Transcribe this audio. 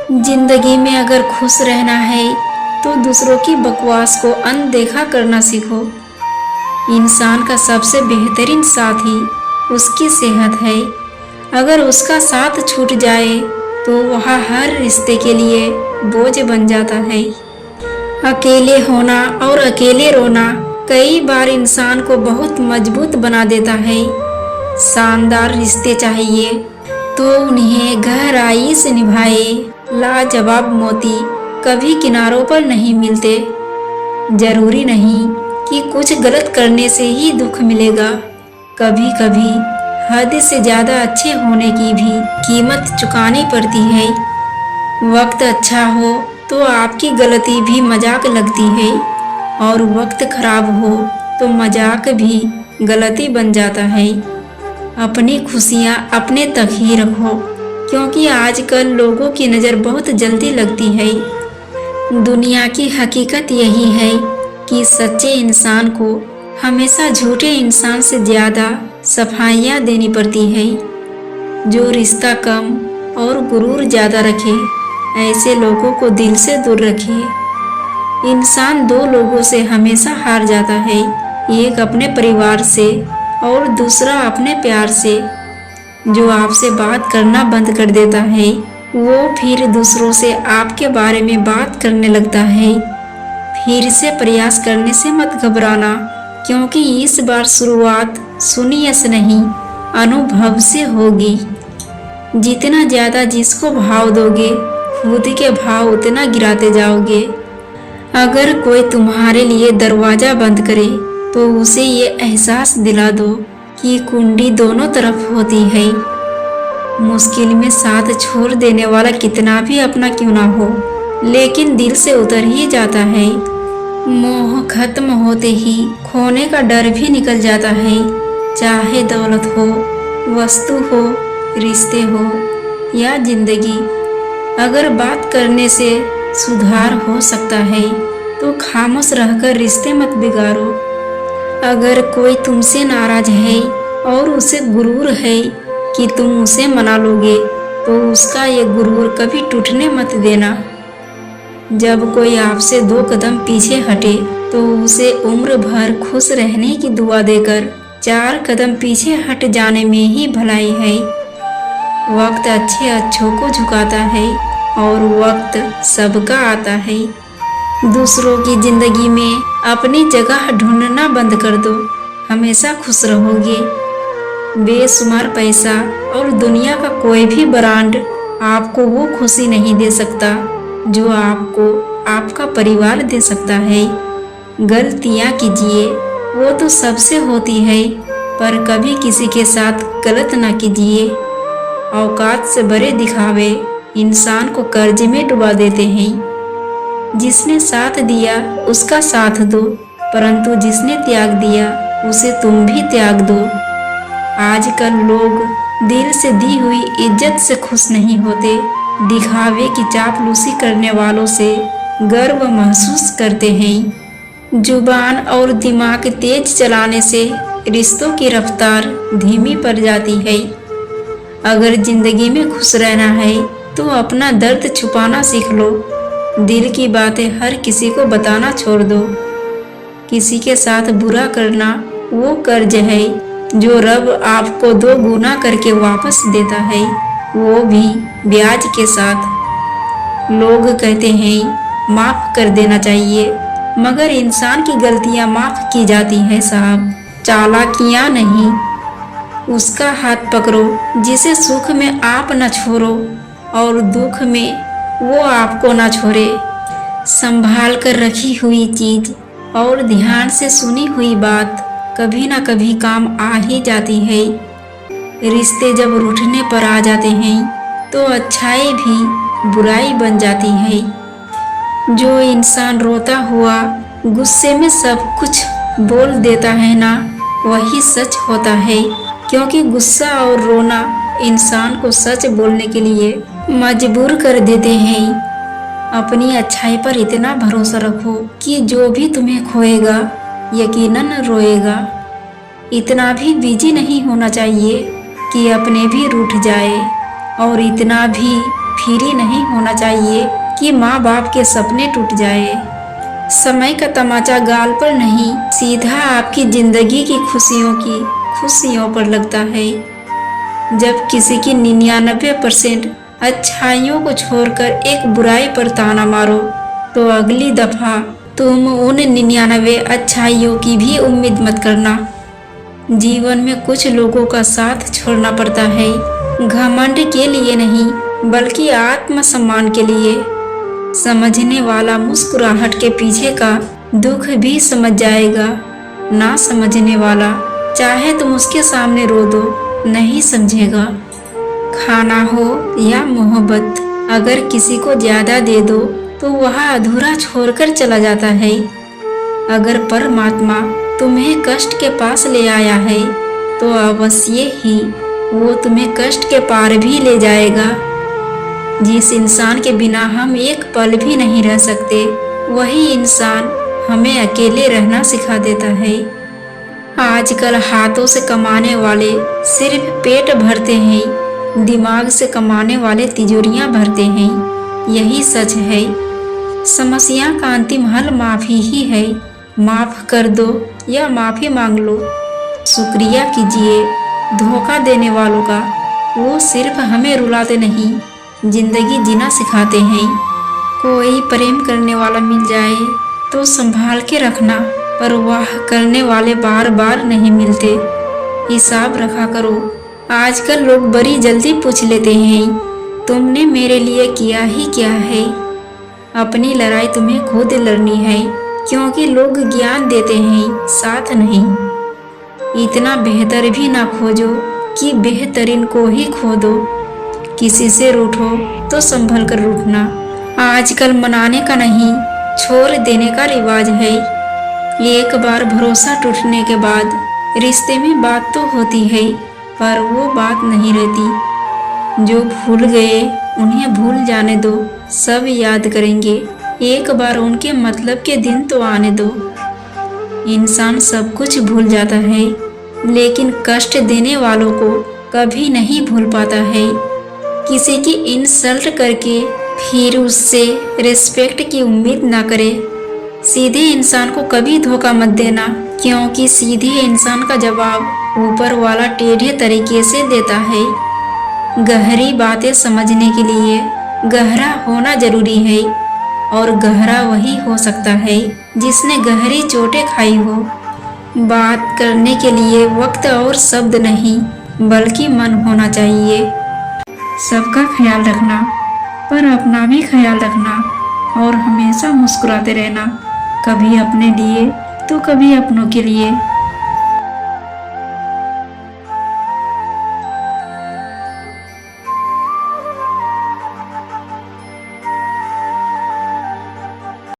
जिंदगी में अगर खुश रहना है तो दूसरों की बकवास को अनदेखा करना सीखो। इंसान का सबसे बेहतरीन साथी उसकी सेहत है। अगर उसका साथ छूट जाए तो वह हर रिश्ते के लिए बोझ बन जाता है। अकेले होना और अकेले रोना कई बार इंसान को बहुत मजबूत बना देता है। शानदार रिश्ते चाहिए तो उन्हें गहराई से निभाए। लाजवाब मोती कभी किनारों पर नहीं मिलते। जरूरी नहीं कि कुछ गलत करने से ही दुख मिलेगा। कभी कभी हद से ज्यादा अच्छे होने की भी कीमत चुकानी पड़ती है। वक्त अच्छा हो तो आपकी गलती भी मजाक लगती है और वक्त खराब हो तो मजाक भी गलती बन जाता है। अपनी खुशियाँ अपने तक ही रखो, क्योंकि आजकल लोगों की नज़र बहुत जल्दी लगती है। दुनिया की हकीकत यही है कि सच्चे इंसान को हमेशा झूठे इंसान से ज़्यादा सफाइयाँ देनी पड़ती है। जो रिश्ता कम और गुरूर ज़्यादा रखे, ऐसे लोगों को दिल से दूर रखिए। इंसान दो लोगों से हमेशा हार जाता है, एक अपने परिवार से और दूसरा अपने प्यार से। जो आपसे बात करना बंद कर देता है वो फिर दूसरों से आपके बारे में बात करने लगता है। फिर से प्रयास करने से मत घबराना, क्योंकि इस बार शुरुआत सुनिए से नहीं अनुभव से होगी। जितना ज़्यादा जिसको भाव दोगे खुद के भाव उतना गिराते जाओगे। अगर कोई तुम्हारे लिए दरवाज़ा बंद करे तो उसे ये एहसास दिला दो कि कुंडी दोनों तरफ होती है। मुश्किल में साथ छोड़ देने वाला कितना भी अपना क्यों ना हो, लेकिन दिल से उतर ही जाता है। मोह खत्म होते ही खोने का डर भी निकल जाता है। चाहे दौलत हो, वस्तु हो, रिश्ते हो या जिंदगी। अगर बात करने से सुधार हो सकता है तो खामोश रहकर रिश्ते मत बिगाड़ो। अगर कोई तुमसे नाराज है और उसे गुरूर है कि तुम उसे मना लोगे, तो उसका ये गुरूर कभी टूटने मत देना। जब कोई आपसे 2 कदम पीछे हटे तो उसे उम्र भर खुश रहने की दुआ देकर 4 कदम पीछे हट जाने में ही भलाई है। वक्त अच्छे अच्छों को झुकाता है और वक्त सबका आता है। दूसरों की जिंदगी में अपनी जगह ढूंढना बंद कर दो, हमेशा खुश रहोगे। बेशुमार पैसा और दुनिया का कोई भी ब्रांड आपको वो खुशी नहीं दे सकता जो आपको आपका परिवार दे सकता है। गलतियाँ कीजिए, वो तो सबसे होती है, पर कभी किसी के साथ गलत ना कीजिए। औकात से बड़े दिखावे इंसान को कर्ज में डुबा देते हैं। जिसने साथ दिया उसका साथ दो, परंतु जिसने त्याग दिया उसे तुम भी त्याग दो। आजकल लोग दिल से दी हुई इज्जत से खुश नहीं होते, दिखावे की चापलूसी करने वालों से गर्व महसूस करते हैं। जुबान और दिमाग तेज चलाने से रिश्तों की रफ्तार धीमी पड़ जाती है। अगर जिंदगी में खुश रहना है तो अपना दर्द छुपाना सीख लो। दिल की बातें हर किसी को बताना छोड़ दो। किसी के साथ बुरा करना वो कर्ज है जो रब आपको 2 गुना करके वापस देता है, वो भी ब्याज के साथ। लोग कहते हैं माफ कर देना चाहिए, मगर इंसान की गलतियां माफ की जाती हैं साहब, चालाकियां नहीं। उसका हाथ पकड़ो जिसे सुख में आप न छोड़ो और दुख में वो आपको ना छोड़े। संभाल कर रखी हुई चीज और ध्यान से सुनी हुई बात कभी ना कभी काम आ ही जाती है। रिश्ते जब रूठने पर आ जाते हैं तो अच्छाई भी बुराई बन जाती है। जो इंसान रोता हुआ गुस्से में सब कुछ बोल देता है ना, वही सच होता है, क्योंकि गुस्सा और रोना इंसान को सच बोलने के लिए मजबूर कर देते हैं। अपनी अच्छाई पर इतना भरोसा रखो कि जो भी तुम्हें खोएगा यकीनन रोएगा। इतना भी बिजी नहीं होना चाहिए कि अपने भी रूठ जाए, और इतना भी फ्री नहीं होना चाहिए कि माँ बाप के सपने टूट जाए। समय का तमाचा गाल पर नहीं, सीधा आपकी जिंदगी की खुशियों पर लगता है। जब किसी की 99% अच्छाइयों को छोड़कर एक बुराई पर ताना मारो, तो अगली दफा तुम उन 99 अच्छाइयों की भी उम्मीद मत करना। जीवन में कुछ लोगों का साथ छोड़ना पड़ता है, घमंड के लिए नहीं बल्कि आत्मसम्मान के लिए। समझने वाला मुस्कुराहट के पीछे का दुख भी समझ जाएगा, ना समझने वाला चाहे तुम उसके सामने रो दो नहीं समझेगा। खाना हो या मोहब्बत, अगर किसी को ज्यादा दे दो तो वह अधूरा छोड़कर चला जाता है। अगर परमात्मा तुम्हें कष्ट के पास ले आया है तो अवश्य ही वो तुम्हें कष्ट के पार भी ले जाएगा। जिस इंसान के बिना हम एक पल भी नहीं रह सकते, वही इंसान हमें अकेले रहना सिखा देता है। आजकल हाथों से कमाने वाले सिर्फ पेट भरते हैं, दिमाग से कमाने वाले तिजोरियां भरते हैं। यही सच है। समस्या का अंतिम हल माफी ही है। माफ कर दो या माफी मांग लो। शुक्रिया कीजिए धोखा देने वालों का, वो सिर्फ हमें रुलाते नहीं, जिंदगी जीना सिखाते हैं। कोई प्रेम करने वाला मिल जाए तो संभाल के रखना, पर वाह करने वाले बार बार नहीं मिलते। हिसाब रखा करो। आजकल लोग बड़ी जल्दी पूछ लेते हैं, तुमने मेरे लिए किया ही क्या है। अपनी लड़ाई तुम्हें खुद लड़नी है, क्योंकि लोग ज्ञान देते हैं, साथ नहीं। इतना बेहतर भी ना खोजो कि बेहतरीन को ही खो दो। किसी से रूठो तो संभल कर रूठना। आजकल मनाने का नहीं, छोड़ देने का रिवाज है। एक बार भरोसा टूटने के बाद रिश्ते में बात तो होती है, पर वो बात नहीं रहती। जो भूल गए उन्हें भूल जाने दो, सब याद करेंगे। एक बार उनके मतलब के दिन तो आने दो। इंसान सब कुछ भूल जाता है, लेकिन कष्ट देने वालों को कभी नहीं भूल पाता है। किसी की इंसल्ट करके फिर उससे रिस्पेक्ट की उम्मीद ना करे। सीधे इंसान को कभी धोखा मत देना, क्योंकि सीधे इंसान का जवाब ऊपर वाला टेढ़े तरीके से देता है। गहरी बातें समझने के लिए गहरा होना जरूरी है, और गहरा वही हो सकता है जिसने गहरी चोटें खाई हो। बात करने के लिए वक्त और शब्द नहीं, बल्कि मन होना चाहिए। सबका ख्याल रखना, पर अपना भी ख्याल रखना, और हमेशा मुस्कुराते रहना, कभी अपने लिए तो कभी अपनों के लिए।